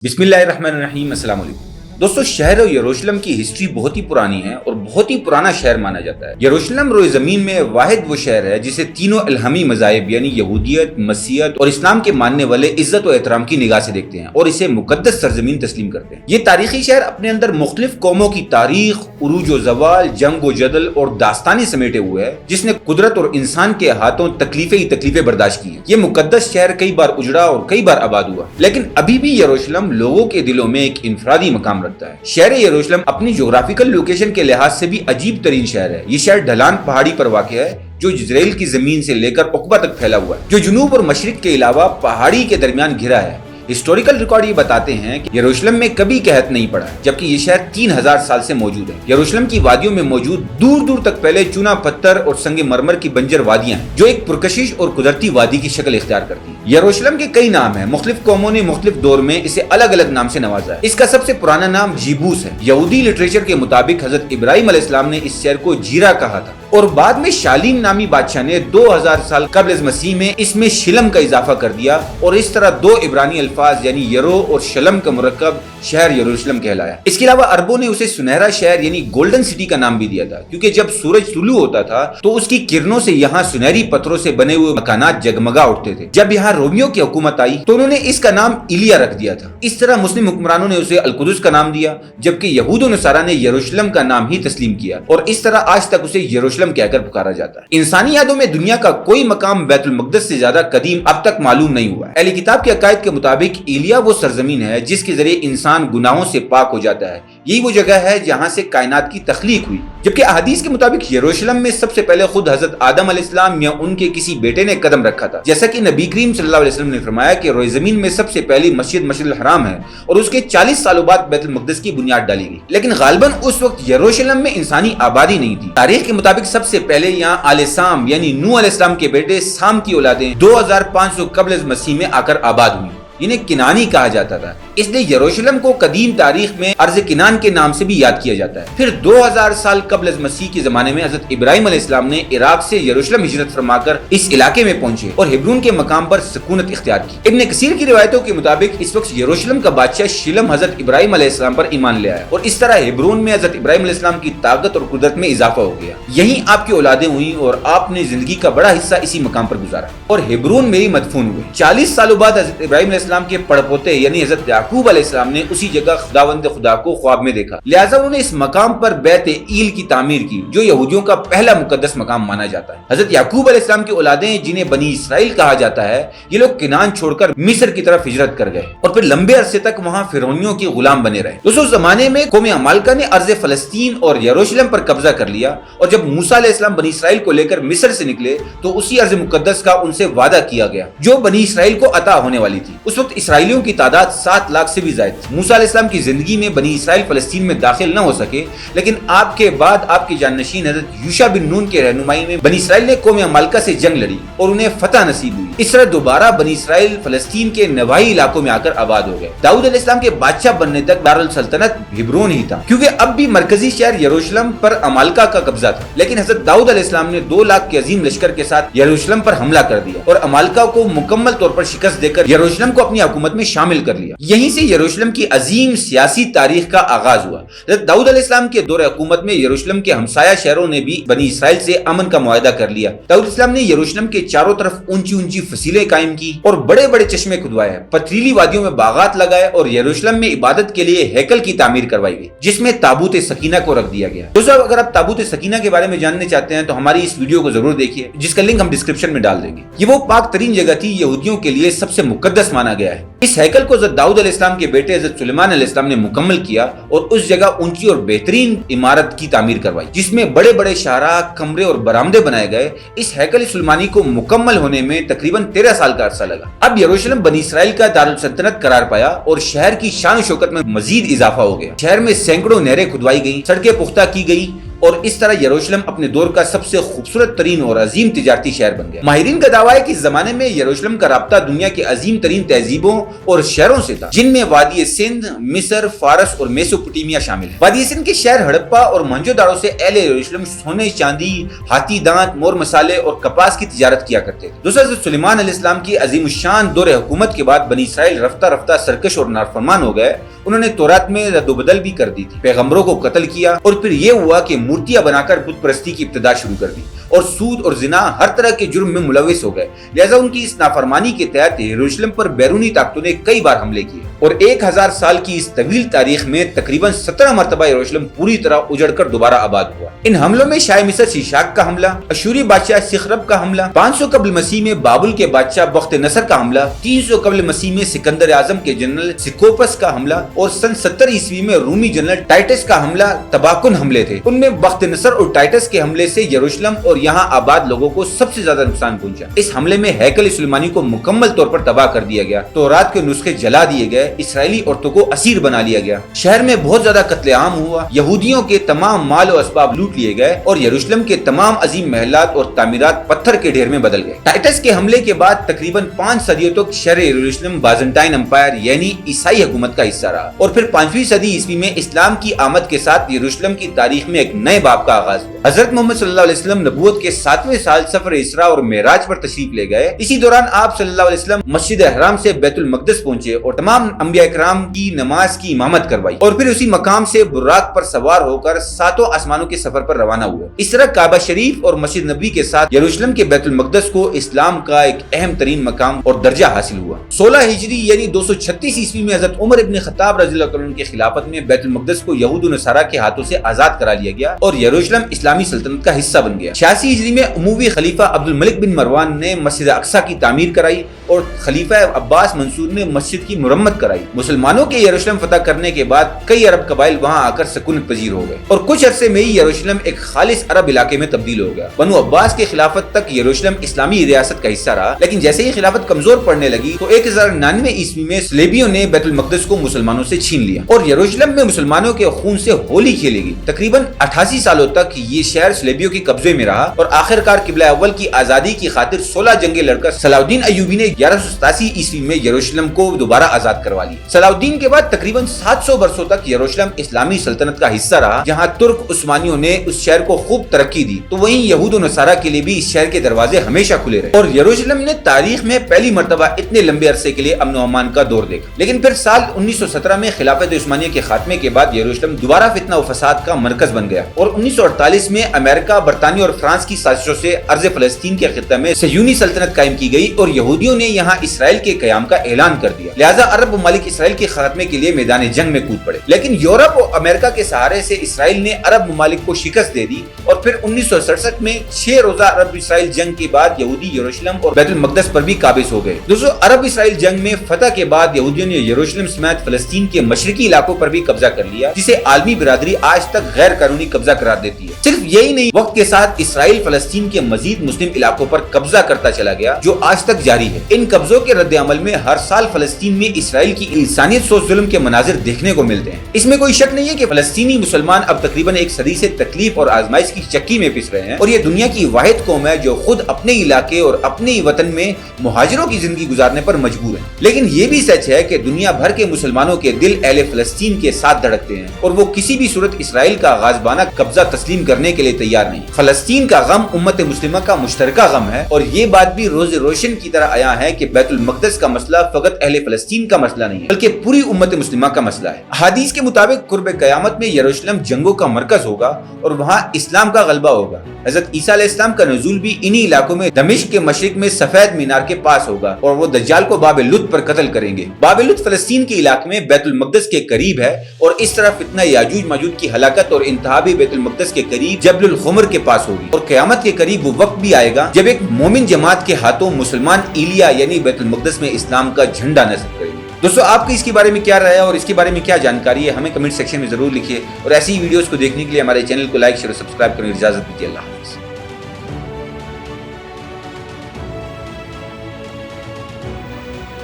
बिस्मिल्लाहिर्रहमानिर्रहीम। अस्सलाम वालेकुम दोस्तों, शहर यरूशलेम की हिस्ट्री बहुत ही पुरानी है और बहुत ही पुराना शहर माना जाता है। यरूशलेम रोए जमीन में वाहिद वो शहर है जिसे तीनों इल्हामी मज़ाहिब यानी यहूदियत, मसीहत और इस्लाम के मानने वाले इज्जत और एहतराम की निगाह से देखते हैं और इसे मुकद्दस सरजमीन तस्लीम करते हैं। ये तारीखी शहर अपने अंदर मुख्तलिफ कौमों की तारीख, उरूज व ज़वाल, जंग व जदल और दास्तानी समेटे हुए है, जिसने कुदरत और इंसान के हाथों तकलीफें ही तकलीफें बर्दाश्त की हैं। ये मुकद्दस शहर कई बार उजड़ा और कई बार आबाद हुआ, लेकिन अभी भी यरूशलेम लोगों के दिलों में एक इनफरादी मकाम रखता है। शहर यरूशलेम अपनी ज्योग्राफिकल लोकेशन के लिहाज से भी अजीब तरीन शहर है। ये शहर ढलान पहाड़ी पर वाक़ है जो इजराइल की जमीन से लेकर उक़बा तक फैला हुआ है, जो जुनूब और मशरिक के अलावा पहाड़ी के दरमियान घिरा है। हिस्टोरिकल रिकॉर्ड ये बताते हैं कि यरूशलेम में कभी कहत नहीं पड़ा, जबकि ये शहर 3000 साल से मौजूद है। यरूशलेम की वादियों में मौजूद दूर दूर तक पहले चूना पत्थर और संगे मरमर की बंजर वादियां हैं, जो एक पुरकशिश और कुदरती वादी की शक्ल इख्तियार करती हैं। यरूशलेम के कई नाम हैं, मुख्तलिफ कौमों ने मुख्तलिफ दौर में इसे अलग अलग नाम से नवाजा है। इसका सबसे पुराना नाम जीबूस है। यहूदी लिटरेचर के मुताबिक हजरत इब्राहिम अलैहिस्सलाम ने इस शहर को जीरा कहा था और बाद में शालीम नामी बादशाह ने 2000 साल कब्ल मसीह में इसमें शिलम का इजाफा कर दिया और इस तरह दो इब्रानी अल्फाज यानी यरो और शलम का मुरक्कब शहर यरूशलेम कहलाया। इसके अलावा अरबों ने उसे सुनहरा शहर यानी गोल्डन सिटी का नाम भी दिया था, क्योंकि जब सूरज तुलू होता था तो उसकी किरणों से यहाँ सुनहरी पत्थरों से बने हुए मकानात जगमगा उठते थे। जब यहाँ रोमियो की हुकूमत आई तो उन्होंने इसका नाम इलिया रख दिया था। इस तरह मुस्लिम हुक्मरानों ने उसे अलकुदस का नाम दिया, जबकि यहूद और नसारा ने यरूशलेम का नाम ही तस्लीम किया और इस तरह आज तक उसे यरूशलेम कहकर पुकारा जाता है। इंसानी यादों में दुनिया का कोई मकाम बैतुल मक़दस से ज्यादा कदीम अब तक मालूम नहीं हुआ है। अहले किताब के अकायद के मुताबिक इलिया वो सरजमीन है जिसके जरिए इंसान गुनाहों से पाक हो जाता है। यही वो जगह है जहाँ से कायनात की तख्लीक हुई, जबकि अहादीस के मुताबिक यरूशलेम में सबसे पहले खुद हजरत आदम अलैहिस्सलाम या उनके किसी बेटे ने कदम रखा था। जैसा कि नबी करीम सल्लल्लाहु अलैहि वसल्लम ने फरमाया कि रोए जमीन में सबसे पहली मस्जिद मस्जिदुल हराम है और उसके 40 सालों बाद बैतुल मक़दस की बुनियाद डाली गई, लेकिन गालिबन उस वक्त यरूशलेम में इंसानी आबादी नहीं थी। तारीख के मुताबिक सबसे पहले यहाँ आले साम यानी नूह अलैहिस्सलाम के बेटे साम की औलादें 2500 कब्ल मसीह में आकर आबाद हुई। इन्हें किनानी कहा जाता था, इसलिए यरूशलेम को कदीम तारीख में अर्ज किनान के नाम से भी याद किया जाता है। फिर 2000 साल कब्ल मसीह के जमाने में हजरत इब्राहिम अलैहिस्सलाम ने इराक से यरूशलेम हिजरत फरमाकर इस इलाके में पहुंचे और हिब्रून के मकाम पर सुकूनत इख्तियार की। इब्न कसीर की रिवायतों के मुताबिक इस वक्त यरूशलेम का बादशाह शिलम हजरत इब्राहिम अलैहिस्सलाम पर ईमान ले आया और इस तरह हिब्रून में हजरत इब्राहिम अलैहिस्सलाम की ताकत और कुदरत में इजाफा हो गया। यहीं आपकी औलादें हुई और आपने जिंदगी का बड़ा हिस्सा इसी मकाम पर गुजारा और हिब्रून में ही मदफून हुए। 40 सालों बाद हजरत इब्राहिम अलैहिस्सलाम के पड़पोते यानी हजरत याकूब अलैहिस्सलाम ने उसी जगह खुदावंद खुदा को ख्वाब में देखा, लिहाजा उन्होंने इस मकाम पर बैत ईल की तामीर की, जो यहूदियों का पहला मुकद्दस मकाम माना जाता है। हजरत याकूब अलैहिस्सलाम की औलादें जिन्हें बनी इसराइल कहा जाता है, ये लोग किनान छोड़कर मिस्र की तरफ हिजरत कर गए और फिर लंबे अरसे तक वहाँ फिरौनियों के गुलाम बने रहे। दोस्तों, उस जमाने में कौम अमालका ने अर्ज़ फलस्तीन और यरूशलेम पर कब्जा कर लिया और जब मूसा अलैहिस्सलाम बनी इसराइल को लेकर मिस्र से निकले तो उसी अर्ज़ मुकद्दस का उनसे वादा किया गया जो बनी इसराइल को अता होने वाली थी। उस वक्त इसराइलियों की तादाद 7 लाख से भी ज्यादा थी। मूसा अलैहिस्सलाम की जिंदगी में बनी इसराइल फलस्तीन में दाखिल न हो सके, लेकिन आपके बाद आपके जाननशीन हजरत यूशा बिन नून के रहनुमाई में बनी इसराइल ने कौम अमालका से जंग लड़ी और उन्हें फतह नसीब हुई। इस तरह दोबारा बनी इसराइल फलस्तीन के नवाही इलाकों में आकर आबाद हो गए। दाऊद अलैहिस्सलाम के बादशाह बनने तक दारुल सल्तनत हिब्रोन ही था, क्योंकि अब भी मरकजी शहर यरूशलेम पर अमालका का कब्जा था। लेकिन हजरत दाऊद अलैहिस्सलाम ने 2 लाख के अजीम लश्कर के साथ यरूशलेम पर हमला कर दिया और अमालका को मुकम्मल तौर पर शिकस्त देकर यरूशलेम को अपनी हुकूमत में शामिल कर लिया। यहीं से यरूशलेम की अजीम सियासी तारीख का आगाज हुआ। दाऊद अलैहिस्सलाम के दौर हुकूमत में यरूशलेम के हमसाया शहरों ने भी बनी इसराइल से अमन का मुआहदा कर लिया। दाऊद अलैहिस्सलाम ने यरूशलेम के चारों तरफ ऊंची ऊंची फसीलें कायम की और बड़े बड़े चश्मे खुदवाए, पथरीली वादियों में बागात लगाए और यरूशलेम में इबादत के लिए हैकल की तामीर करवाई गई, जिसमें ताबूत सकीना को रख दिया गया। दोस्तों, अगर आप ताबूत सकीना के बारे में जानने चाहते हैं तो हमारी इस वीडियो को जरूर देखिए, जिसका लिंक हम डिस्क्रिप्शन में डाल देंगे। ये वो पाक तरीन जगह थी, यहूदियों के लिए सबसे मुकद्दस माना गया है। इस हैकल को हजरत दाऊद अलैहिस्सलाम के बेटे हजरत सुलेमान अलैहिस्सलाम ने मुकम्मल किया और उस जगह ऊंची और बेहतरीन इमारत की तामीर करवाई, जिसमें बड़े बड़े शाहरा, कमरे और बरामदे बनाए गए। इस हैकल सुलेमानी को मुकम्मल होने में तकरीबन 13 साल का अरसा लगा। अब यरूशलेम बनी इसराइल का दारुल सल्तनत करार पाया और शहर की शान शौकत में मजीद इजाफा हो गया। शहर में सैकड़ों नहरें खुदवाई गई, सड़कें पुख्ता की गई, اور اس طرح یروشلم اپنے دور کا سب سے خوبصورت ترین اور عظیم تجارتی شہر بن گیا۔ ماہرین کا دعویٰ ہے کہ اس زمانے میں یروشلم کا رابطہ دنیا کے عظیم ترین تہذیبوں اور شہروں سے تھا، جن میں وادی سندھ، مصر، فارس اور میسوپوٹیمیا شامل ہیں۔ وادی سندھ کے شہر ہڑپا اور موہنجو داڑو سے اہل یروشلم سونے، چاندی، ہاتھی دانت، مور مسالے اور کپاس کی تجارت کیا کرتے تھے۔ دوسرا، حضرت سلیمان علیہ السلام کی عظیم الشان دور حکومت کے بعد بنی اسرائیل رفتہ رفتہ سرکش اور نافرمان ہو گئے۔ انہوں نے تورات میں رد و بدل بھی کر دی تھی، پیغمبروں کو قتل کیا، اور پھر یہ ہوا کہ مورتیاں بنا کر بت پرستی کی ابتدا شروع کر دی، اور سود اور زنا ہر طرح کے جرم میں ملوث ہو گئے۔ لہذا ان کی اس نافرمانی کے تحت یروشلم پر بیرونی طاقتوں نے کئی بار حملے کیے، اور 1000 سال کی اس طویل تاریخ میں تقریباً 17 مرتبہ یروشلم پوری طرح اجڑ کر دوبارہ آباد ہوا۔ ان حملوں میں شاہ مصر شیشاک کا حملہ، اشوری بادشاہ سخرب کا حملہ، 500 قبل مسیح میں بابل کے بادشاہ بخت نصر کا حملہ، 300 قبل مسیح میں سکندر اعظم کے جنرل سکوپس کا حملہ، اور سن 70 عیسوی میں رومی جنرل ٹائٹس کا حملہ تباہ کن حملے تھے۔ ان میں بخت نصر اور ٹائٹس کے حملے سے یروشلم اور یہاں آباد لوگوں کو سب سے زیادہ نقصان پہنچا۔ اس حملے میں ہیکل سلیمانی کو مکمل طور پر تباہ کر دیا گیا، تورات کے نسخے جلا دیے گئے، اسرائیلی عورتوں کو اسیر بنا لیا گیا، شہر میں بہت زیادہ قتل عام ہوا، یہودیوں کے تمام مال و اسباب لوٹ لیے گئے، اور یروشلم کے تمام عظیم محلات اور تعمیرات پتھر کے ڈھیر میں بدل گئے۔ ٹائٹس کے حملے کے بعد تقریباً 5 صدیوں تک شہر یروشلم بازنٹائن امپائر یعنی عیسائی حکومت کا حصہ رہا، اور پھر 5ویں صدی عیسوی میں اسلام کی آمد کے ساتھ یروشلم کی تاریخ میں ایک نئے باب کا آغاز ہوا۔ حضرت محمد صلی اللہ علیہ وسلم نبوت کے 7ویں سال سفر اسراء اور معراج پر تشریف لے گئے۔ اسی دوران آپ صلی اللہ علیہ وسلم مسجد حرام سے بیت المقدس پہنچے اور تمام انبیاء کرام کی نماز کی امامت کروائی، اور پھر اسی مقام سے براق پر سوار ہو کر 7 آسمانوں کے سفر پر روانہ ہوئے۔ اس طرح کعبہ شریف اور مسجد نبوی کے ساتھ یروشلم کے بیت المقدس کو اسلام کا ایک اہم ترین مقام اور درجہ حاصل ہوا۔ 16 ہجری یعنی 236 عیسوی میں حضرت عمر ابن خطاب رضی اللہ عنہ کی خلافت میں بیت المقدس کو یہود و نصارہ کے ہاتھوں سے آزاد کرا لیا گیا اور یروشلم اسلامی سلطنت کا حصہ بن گیا۔ 86 ہجری میں اموی خلیفہ عبد الملک بن مروان نے مسجد اقصی کی تعمیر کرائی اور خلیفہ عباس منصور نے مسجد کی مرمت کرائی۔ مسلمانوں کے یروشلم فتح کرنے کے بعد کئی عرب قبائل وہاں آ کر سکونت پذیر ہو گئے، اور کچھ عرصے میں ہی یروشلم ایک خالص عرب علاقے میں تبدیل ہو گیا۔ بنو عباس کے خلافت تک یروشلم اسلامی ریاست کا حصہ رہا، لیکن جیسے ہی خلافت کمزور پڑنے لگی تو 1099 عیسوی میں صلیبیوں نے بیت المقدس کو مسلمانوں سے چھین لیا اور یروشلم میں مسلمانوں کے خون سے ہولی کھیلی گئی۔ تقریباً 88 سالوں تک یہ شہر صلیبیوں کے قبضے میں رہا، اور آخرکار قبلہ اول کی آزادی کی خاطر 16 جنگیں لڑ کر صلاح الدین ایوبی نے 1187 عیسوی میں یروشلم کو دوبارہ آزاد کروا لیا۔ صلاح الدین کے بعد تقریباً 700 برسوں تک یروشلم اسلامی سلطنت کا حصہ رہا، جہاں ترک عثمانیوں نے اس شہر کو خوب ترقی دی، تو وہیں یہود و نصارہ کے لیے بھی اس شہر کے دروازے ہمیشہ کھلے رہے، اور یروشلم نے تاریخ میں پہلی مرتبہ اتنے لمبے عرصے کے لیے امن و امان کا دور دیکھا۔ لیکن پھر سال 1917 میں خلافت عثمانیہ کے خاتمے کے بعد یروشلم دوبارہ فتنہ و فساد کا مرکز بن گیا، اور 1948 میں امریکہ، برطانیہ اور فرانس کی سازشوں سے ارض فلسطین کے خطہ میں صہیونی سلطنت قائم کی گئی، اور یہودیوں نے یہاں اسرائیل کے قیام کا اعلان کر دیا۔ لہذا عرب ممالک اسرائیل کے خاتمے کے لیے میدان جنگ میں کود پڑے، لیکن یورپ اور امریکہ کے سہارے سے اسرائیل نے عرب ممالک کو شکست دے دی، اور پھر 1967 میں 6 روزہ عرب اسرائیل جنگ کے بعد یہودی یروشلم اور بیت المقدس پر بھی قابض ہو گئے۔ دوستو، عرب اسرائیل جنگ میں فتح کے بعد یہودیوں نے یروشلم سمیت فلسطین کے مشرقی علاقوں پر بھی قبضہ کر لیا، جسے عالمی برادری آج تک غیر قانونی قبضہ قرار دیتی ہے۔ صرف یہی نہیں، وقت کے ساتھ اسرائیل فلسطین کے مزید مسلم علاقوں پر قبضہ کرتا چلا گیا، جو آج تک جاری ہے۔ ان قبضوں کے رد عمل میں ہر سال فلسطین میں اسرائیل کی انسانیت سوز ظلم کے مناظر دیکھنے کو ملتے ہیں۔ اس میں کوئی شک نہیں ہے کہ فلسطینی مسلمان اب تقریباً 1 صدی سے تکلیف اور آزمائش کی چکی میں پس رہے ہیں، اور یہ دنیا کی واحد قوم ہے جو خود اپنے علاقے اور اپنے ہی وطن میں مہاجروں کی زندگی گزارنے پر مجبور ہے۔ لیکن یہ بھی سچ ہے کہ دنیا بھر کے مسلمانوں کے دل اہل فلسطین کے ساتھ دھڑکتے ہیں، اور وہ کسی بھی صورت اسرائیل کا غاصبانہ قبضہ تسلیم کرنے کے لیے تیار نہیں۔ فلسطین کا غم امت مسلمہ کا مشترکہ غم ہے، اور یہ بات بھی روز روشن کی طرح آیا ہے کہ بیت المقدس کا مسئلہ فقط اہل فلسطین کا مسئلہ نہیں ہے، بلکہ پوری امت مسلمہ کا مسئلہ ہے۔ حدیث کے مطابق قرب قیامت میں یروشلم جنگوں کا مرکز ہوگا اور وہاں اسلام کا غلبہ ہوگا۔ حضرت عیسیٰ علیہ السلام کا نزول بھی انہی علاقوں میں دمشق کے مشرق میں سفید مینار کے پاس ہوگا، اور وہ دجال کو باب لد پر قتل کریں گے۔ باب لد فلسطین کے علاقے میں بیت المقدس کے قریب ہے، اور اس طرح فتنہ یاجوج ماجوج کی ہلاکت اور انتہا بھی بیت المقدس کے قریب جبل الخمر کے پاس ہوگی، اور قیامت کے قریب وہ وقت بھی آئے گا جب ایک مومن جماعت کے ہاتھوں مسلمان ایلیا یعنی بیت المقدس میں اسلام کا جھنڈا نصب کریں گے۔ دوستو، آپ کی اس کے بارے میں کیا رائے ہے اور اس کے بارے میں کیا جانکاری ہے، ہمیں کمنٹ سیکشن میں ضرور لکھیے، اور ایسی ویڈیوز کو دیکھنے کے لیے ہمارے چینل کو لائک، شیئر اور سبسکرائب کرنے کی اجازت دیجیے۔ اللہ حافظ۔